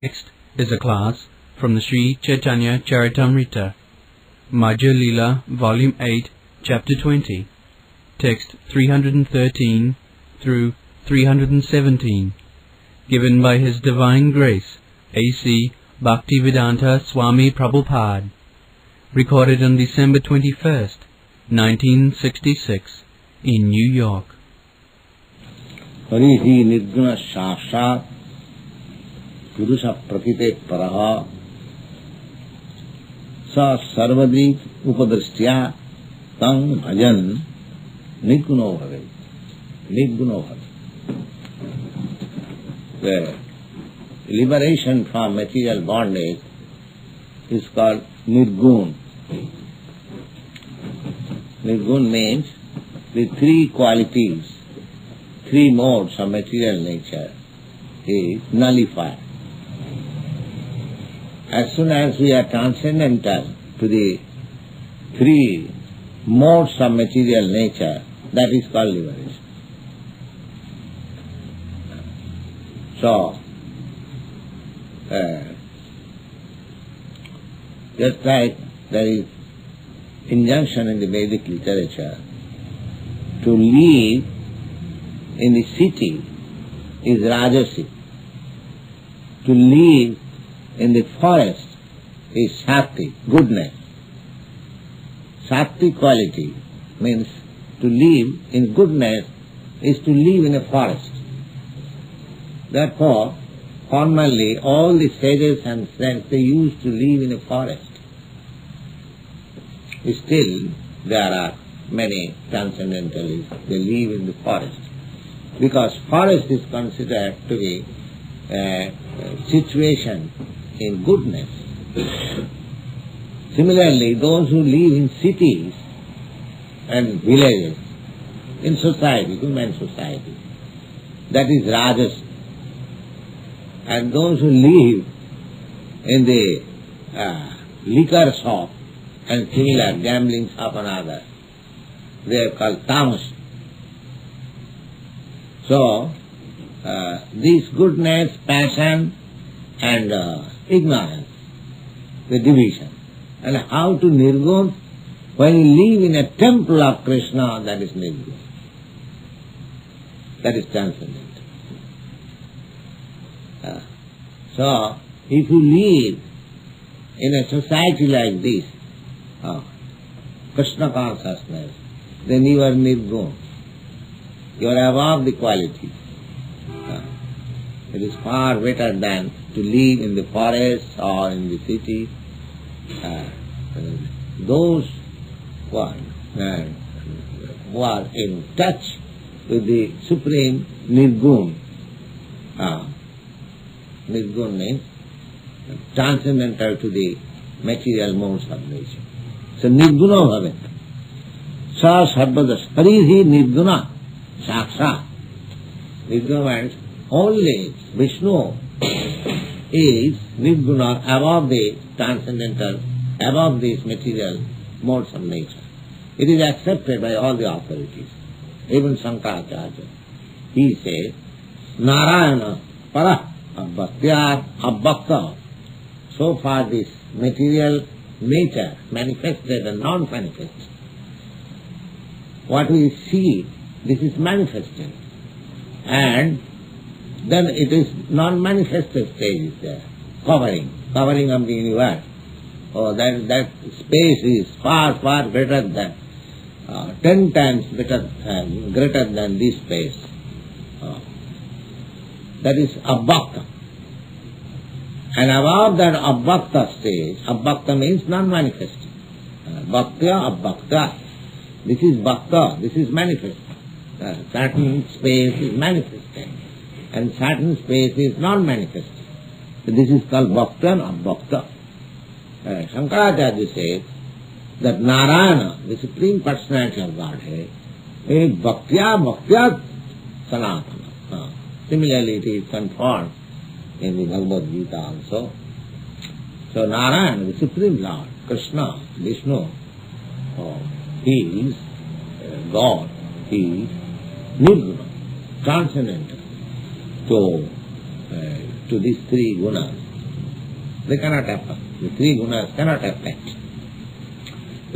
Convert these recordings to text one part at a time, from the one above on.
Next is a class from the Sri Chaitanya Charitamrita, Madhya-Lila, Volume 8, Chapter 20, Text 313 through 317, given by His Divine Grace, A.C. Bhaktivedanta Swami Prabhupada, recorded on December 21st, 1966, in New York. Harihi nirguna shashat Purusha prakite paraha sa sarvadrik upadristya tang bhajan nirguno bhave. Nirguno bhave. The liberation from material bondage is called nirgun. Nirgun means the three qualities, three modes of material nature is nullified. As soon as we are transcendental to the three modes of material nature, that is called liberation. So, just like there is injunction in the Vedic literature to live in the city is rajasic. To live in the forest is sattvic, goodness. Sattvic quality means to live in goodness is to live in a forest. Therefore, formerly all the sages and saints, they used to live in a forest. Still, there are many transcendentalists, they live in the forest. Because forest is considered to be a situation in goodness. Similarly, those who live in cities and villages, in society, human society, that is rajas. And those who live in the liquor shop and similar gambling shop and others, they are called tamas. So, this goodness, passion and ignorance, the division. And how to nirgun? When you live in a temple of Krishna, that is nirgun. That is transcendental. So, if you live in a society like this, Krishna consciousness, then you are nirgun. You are above the quality. It is far better than to live in the forest or in the city. Those who are in touch with the Supreme Nirgun, Nirgun means transcendental to the material modes of nature. So Nirguna bhavet. Sa sarvadas. Harihi Nirguna saksha. Nirguna means only Vishnu is Nirguna, above the transcendental, above these material modes of nature. It is accepted by all the authorities. Even Shankaracharya, he says, Narayana para abhaktya abhakta. So far this material nature, manifested and non-manifest, what we see, this is manifested. And then it is non-manifested stage is there, covering of the universe. Oh, that space is far, far greater than, 10 times greater than this space. That is abhakta. And above that abhakta stage, abhakta means non-manifest. Bhaktya, abhakta. This is bhakta, this is manifest. Certain space is manifested, and certain space is non-manifest. So this is called bhakta and abhakta. Shankaracharya says that Narayana, the Supreme Personality of Godhead, is bhaktya sanatana. Similarly, it is confirmed in the Bhagavad Gita also. So Narayana, the Supreme Lord, Krishna, Vishnu, he is God, he is Nirguna, transcendental to these three gunas. They cannot happen. The three gunas cannot affect.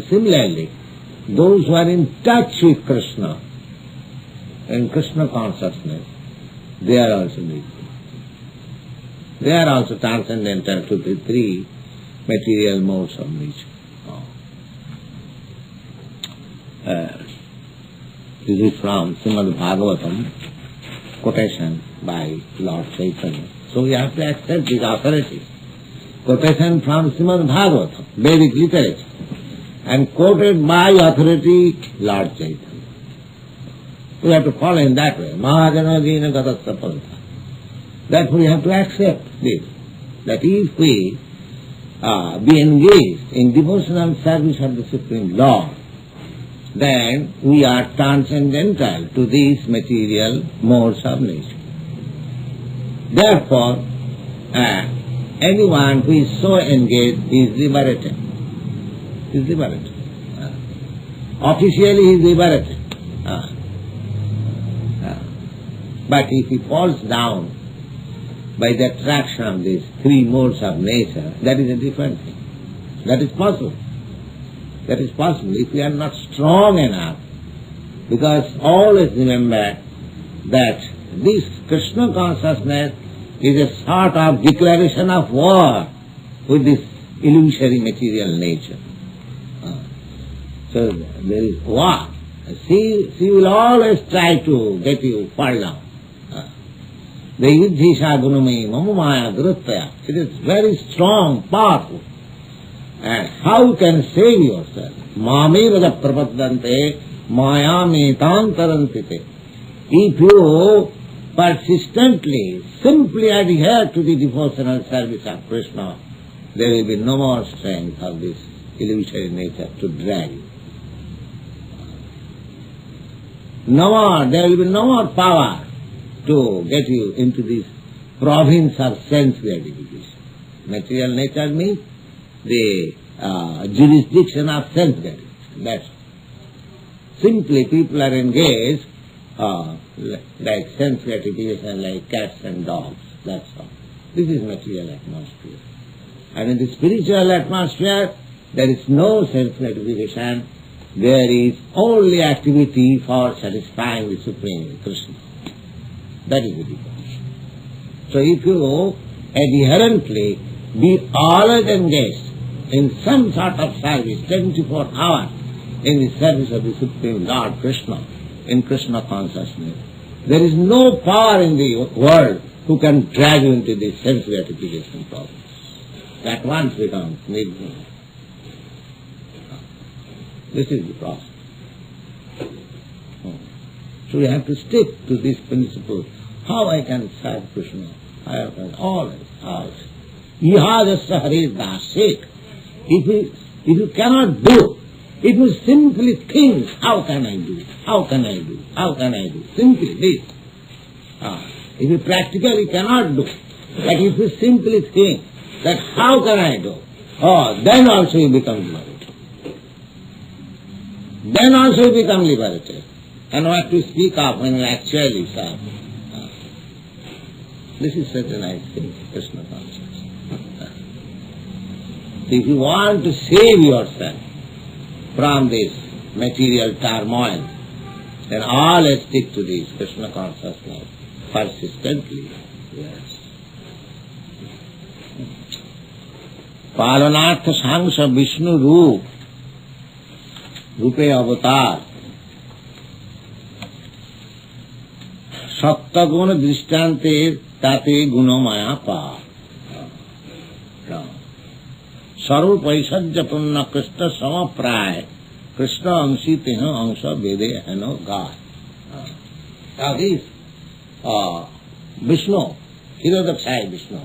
Similarly, those who are in touch with Krishna, in Krishna consciousness, they are also equal. They are also transcendental to the three material modes of nature. This is from Srimad-Bhagavatam, quotation by Lord Chaitanya. So we have to accept this authority. Quotation from Srimad-Bhagavatam, Vedic literature, and quoted by authority Lord Chaitanya. We have to follow in that way. Mahajanadina gatasya pantha. Therefore we have to accept this, that if we be engaged in devotional service of the Supreme Lord, then we are transcendental to these material modes of nature. Therefore, anyone who is so engaged is liberated. Is liberated. Officially he is liberated. But if he falls down by the attraction of these three modes of nature, that is a different thing. That is possible. That is possible if we are not strong enough, because always remember that this Krishna consciousness is a sort of declaration of war with this illusory material nature. So there is war. She will always try to get you fall down. The Yuddhisha Gunamai Mamamaya Guruttaya. It is very strong, powerful. And how you can save yourself? Mameva prapaddante mayametantarantite. If you persistently, simply adhere to the devotional service of Krishna, there will be no more strength of this illusory nature to drag you. No more, there will be no more power to get you into this province of sense gratification. Material nature means the jurisdiction of sense gratification. That's all. Simply people are engaged like sense gratification, like cats and dogs. That's all. This is material atmosphere. And in the spiritual atmosphere, there is no sense gratification. There is only activity for satisfying the Supreme Krishna. That is the difference. So if you adherently be always engaged in some sort of service, 24 hours, in the service of the Supreme Lord Krishna, in Krishna consciousness, there is no power in the world who can drag you into this sense gratification problem. That once becomes needful. This is the process. So we have to stick to this principle. How I can serve Krishna? I can always. Ihadasya haridasik. If you cannot do, if you simply think, how can I do? How can I do? How can I do? Simply this. If you practically cannot do, but if you simply think that how can I do? Then also you become liberated. Then also you become liberated. And what to speak of when you actually serve. This is such a nice thing, Krishna consciousness. If you want to save yourself from this material turmoil, then always stick to this Krishna consciousness persistently. Yes. Palanartha Sangsa Vishnu Roop Rupe Avatar Saptagun Drishtante Tate Gunamaya Pa Sarva Paisajya Punna Krishna Samapray Krishna Amsi Teha Amsa Vede Hano God. Now this Vishnu, Hirodakshai Vishnu,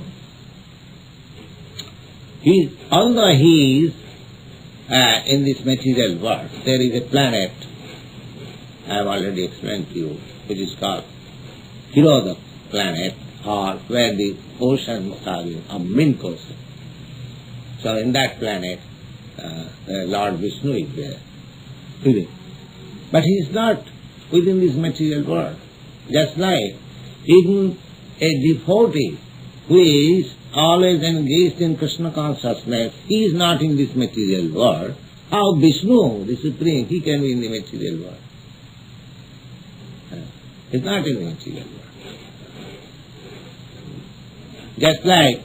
although he is in this material world, there is a planet, I have already explained to you, which is called Hirodak planet, or where the oceans are a milk ocean. So in that planet, Lord Vishnu is there. But he is not within this material world. Just like even a devotee who is always engaged in Krishna consciousness, he is not in this material world. How Vishnu, the Supreme, he can be in the material world? He is not in the material world. Just like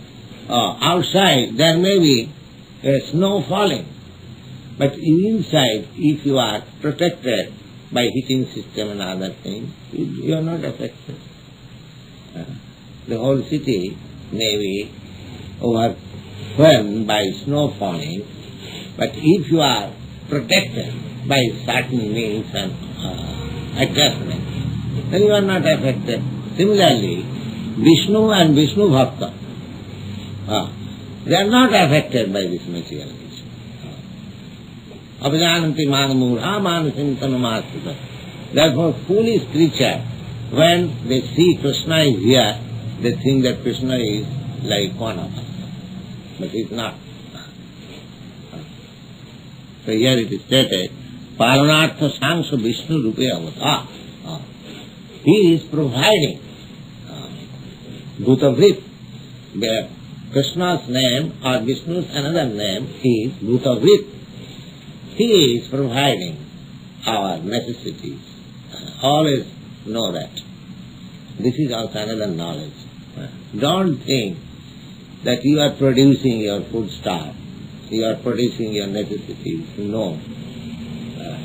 outside there may be snow falling, but inside, if you are protected by heating system and other things, you are not affected. The whole city may be overwhelmed by snow falling, but if you are protected by certain means and adjustment, then you are not affected. Similarly, Vishnu and Vishnu Bhakta, they are not affected by this material nature. Abhijananti manamura manasim tanumasita. Therefore, foolish creature, when they see Krishna is here, they think that Krishna is like one of us. But he is not. So here it is stated, Paranartha Sangsha Vishnu Rupe Avata. He is providing Bhutavrit. Krishna's name or Vishnu's another name is Bhutavrit. He is providing our necessities. Always know that. This is also another knowledge. Don't think that you are producing your food stuff, you are producing your necessities. No.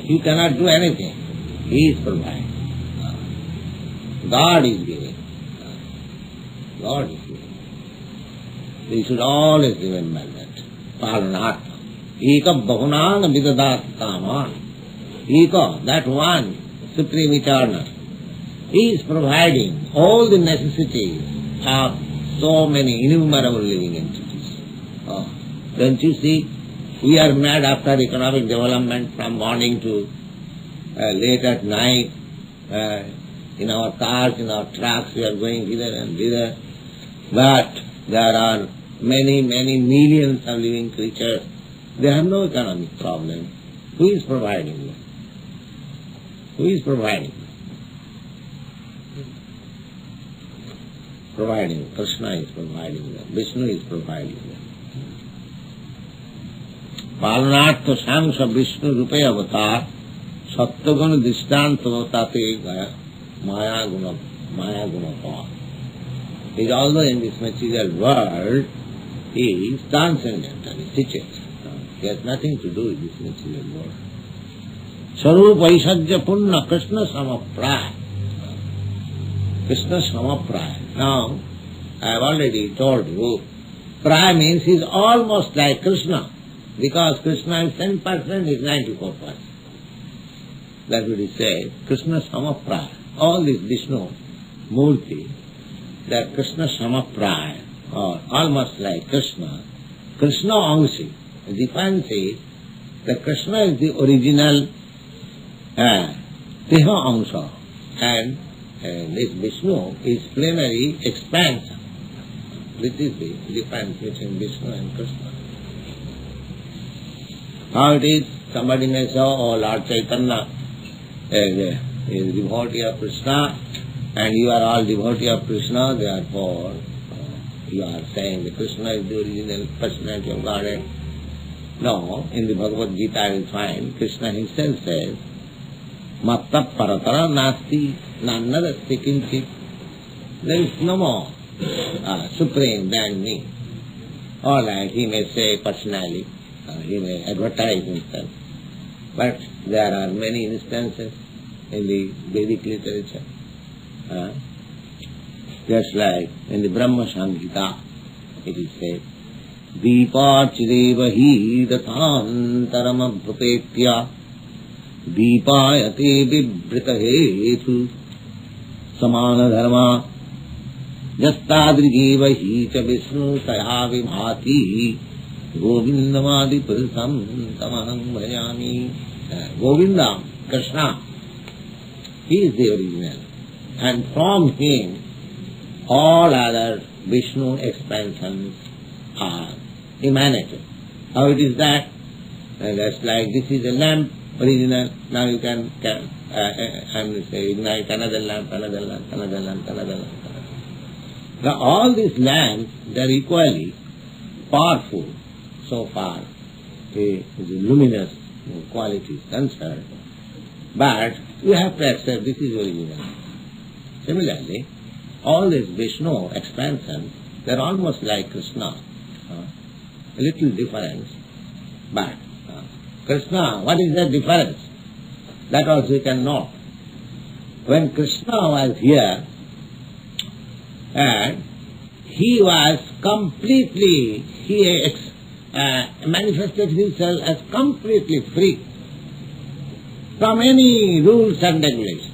You cannot do anything. He is providing. God is giving. God is giving. We should always remember that. Paranatma. Eka bahunang vidadat kaman. Eka, that one, Supreme Eternal, he is providing all the necessities of so many innumerable living entities. Don't you see, we are mad after economic development from morning to late at night. In our cars, in our trucks, we are going hither and thither. But there are many, many millions of living creatures. They have no economic problem. Who is providing them? Who is providing them? Providing. Krishna is providing them. Vishnu is providing them. Palanartha Samsa Vishnu Rupe Avatar Sattaguna Dishtanta Vatate Gaya Maya Guna Pa. Although in this material world he is transcendental, he teaches. He has nothing to do with this material world. Sarup Vaishajya Punna Krishna Samapraya. Krishna Samapraya. Now, I have already told you, Praya means he is almost like Krishna, because Krishna is 10%, he is 94%. That would say, Krishna Samapraya. All this Vishnu Murti, that Krishna Samapraya, or almost like Krishna, Krishna Angsi. The difference is that Krishna is the original Teha Angsa, and this Vishnu is plenary expansion. This is the difference between Vishnu and Krishna. How it is, somebody may say, oh Lord Chaitanya is a devotee of Krishna, and you are all devotee of Krishna, therefore you are saying that Krishna is the original personality of Godhead. No, in the Bhagavad Gita I will find Krishna himself says, Matta paratara nasti nannadasti kinchit. There is no more supreme than me. All right, he may say personally, he may advertise himself. But there are many instances in the Vedic literature. Just like in the Brahma Samhita, it is said, Deepachireva hi dathantaram abhupetya Deepayate vibrita hetu samana dharma Jastadrigeva hi cha Vishnu taya vibhati Govindamadi pursam tamaham bhajami. Govinda, Krishna, he is the original. And from him all other Vishnu expansions are emanated. How it is that? Just like this is a lamp, original, now you can ignite another lamp, another lamp, another lamp, another lamp. Now all these lamps, they are equally powerful so far the luminous quality is concerned, but you have to accept this is original. Similarly, all these Vishnu expansions, they are almost like Krishna. A little difference, but Krishna, what is the difference? That also you can note. When Krishna was here, and he was completely, manifested himself as completely free from any rules and regulations,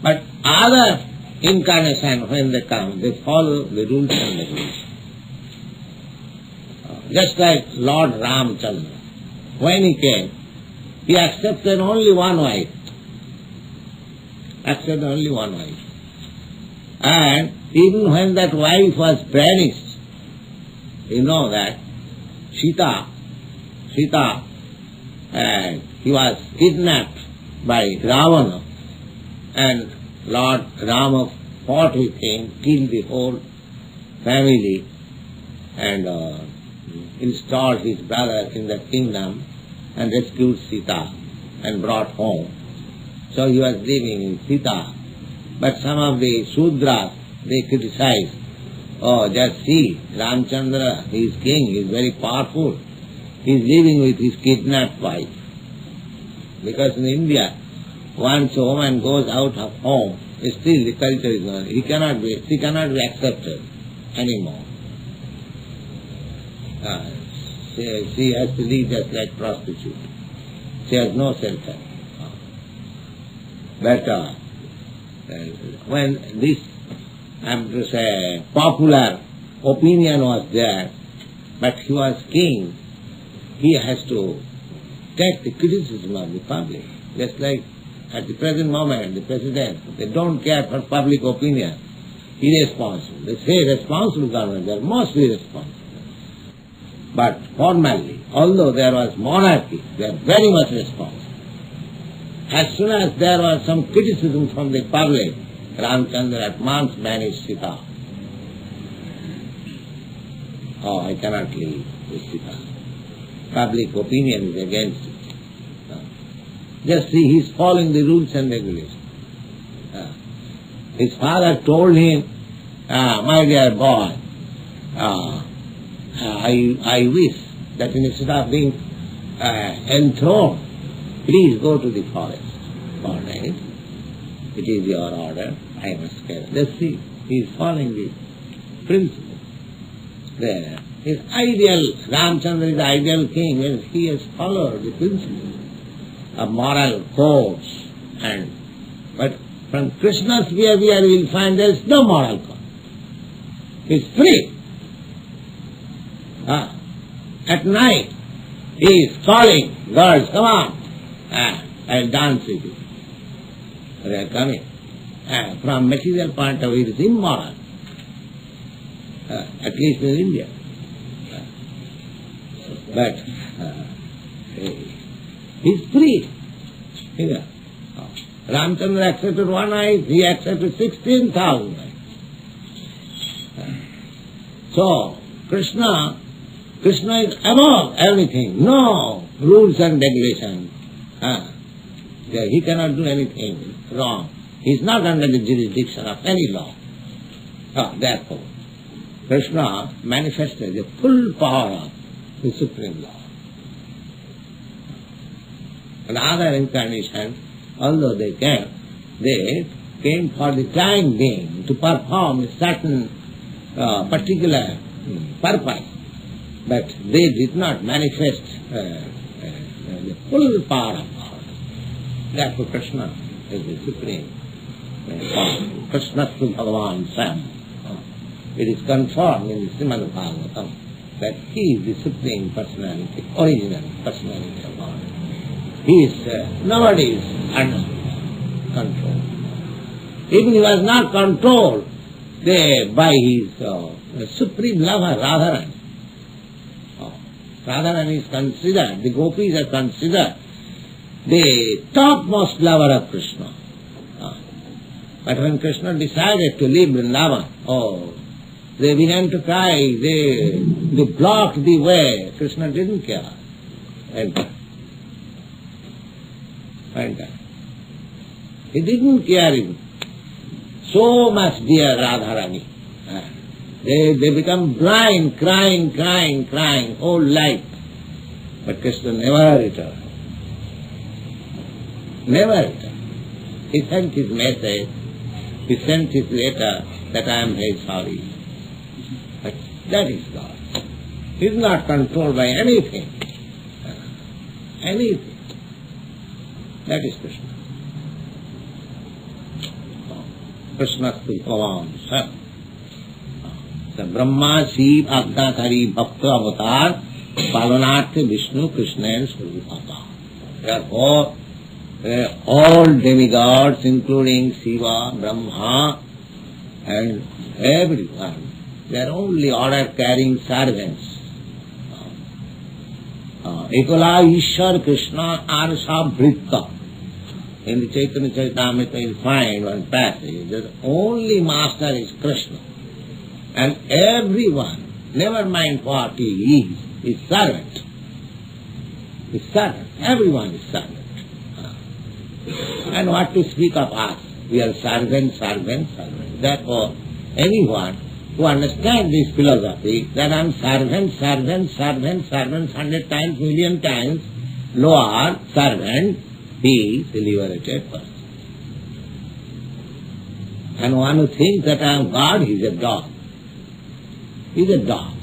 But other incarnations, when they come, they follow the rules and regulations. Just like Lord Ramchandra, when he came, he accepted only one wife. And even when that wife was banished, you know that Sita, he was kidnapped by Ravana, and Lord Rama fought with him, killed the whole family, and installed his brother in the kingdom, and rescued Sita and brought home. So he was living in Sita. But some of the Sudras, they criticize, just see, Ramchandra, he is king, he is very powerful. He is living with his kidnapped wife. Because in India, once a woman goes out of home, still the culture is not, she cannot be accepted anymore. She has to live just like prostitute. She has no shelter. But when this, I am to say, popular opinion was there, but he was king, he has to take the criticism of the public. Just like at the present moment, the president, they don't care for public opinion. Irresponsible. They say responsible government, they are mostly responsible. But formally, although there was monarchy, they are very much responsible. As soon as there was some criticism from the public, Ramchandra at once banished Sita. I cannot live with Sita. Public opinion is against it. Just see, he is following the rules and regulations. His father told him, my dear boy, I wish that instead of being enthroned, please go to the forest. All right. It is your order. I must carry. Let's see. He is following the principle. There. His ideal, Ramchandra is the ideal king, and he has followed the principle of moral codes. But from Krishna's behavior we will find there is no moral code. He is free. At night he is calling, girls, come on. I'll dance with you. They are coming. From material point of view, it is immoral. At least in India. But he is free. Here. Ramchandra accepted one wife, he accepted 16,000 wives. So, Krishna is above everything. No rules and regulations. He cannot do anything wrong. He is not under the jurisdiction of any law. Therefore, Krishna manifested the full power of the Supreme Law. And other incarnations, although they came for the time being to perform a certain particular purpose, but they did not manifest the full power of God. Therefore Krishna is the supreme power. Krishnastu Bhagavan Sam. It is confirmed in the Srimad Bhagavatam that he is the Supreme Personality, original Personality of God. He is, nobody is under control. Even he was not controlled by his supreme lover, Radharan. Radharan is considered, the gopis are considered the topmost lover of Krishna. But when Krishna decided to leave Vrindavan, oh, they began to cry, they blocked the way. Krishna didn't care. Enter. He didn't care him. So much dear Radharani. They become blind, crying, whole life. But Krishna never returned. Never returned. He sent his message, he sent his letter that I am very sorry. But that is God. He is not controlled by anything. Anything. That is Krishna. Krishna Bhagavan. The Brahma, Shiv, Ajnakari, Bhakta, Avatar, Palanartha, Vishnu, Krishna and Surupata. Therefore, all demigods, including Shiva, Brahma, and everyone, they are only order-carrying servants. Ekala Ishwar Krishna Arsa Vritta. In the Chaitanya Charitamrita you find one passage that only master is Krishna. And everyone, never mind what he is servant. Is servant. Everyone is servant. And what to speak of us? We are servant. Therefore, anyone who understands this philosophy, that I am servant, 100 times, million times, lower servant, he is a liberated person. And one who thinks that I am God, he is a dog. He is a dog.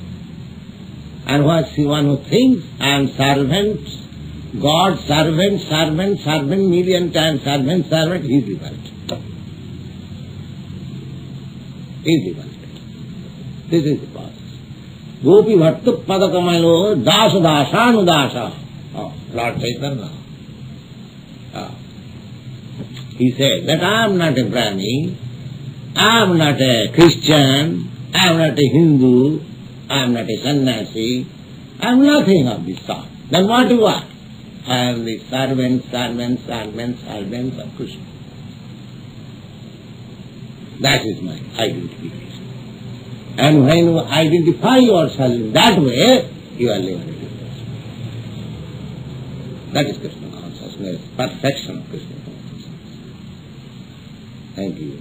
And one who thinks I am servant, God, servant, million times servant, he is liberated. He is liberated. This is the process. Gopi Bhattu Padakamalo Dasa Dasanudasa. Oh, Lord Chaitanya. He said that I am not a Brahmin, I am not a Christian, I am not a Hindu, I am not a sannyasi, I am nothing of this sort. Then what do you want? I am the servant of Krishna. That is my identification. And when you identify yourself in that way, you are liberated. That is Krishna consciousness, perfection of Krishna consciousness. Thank you.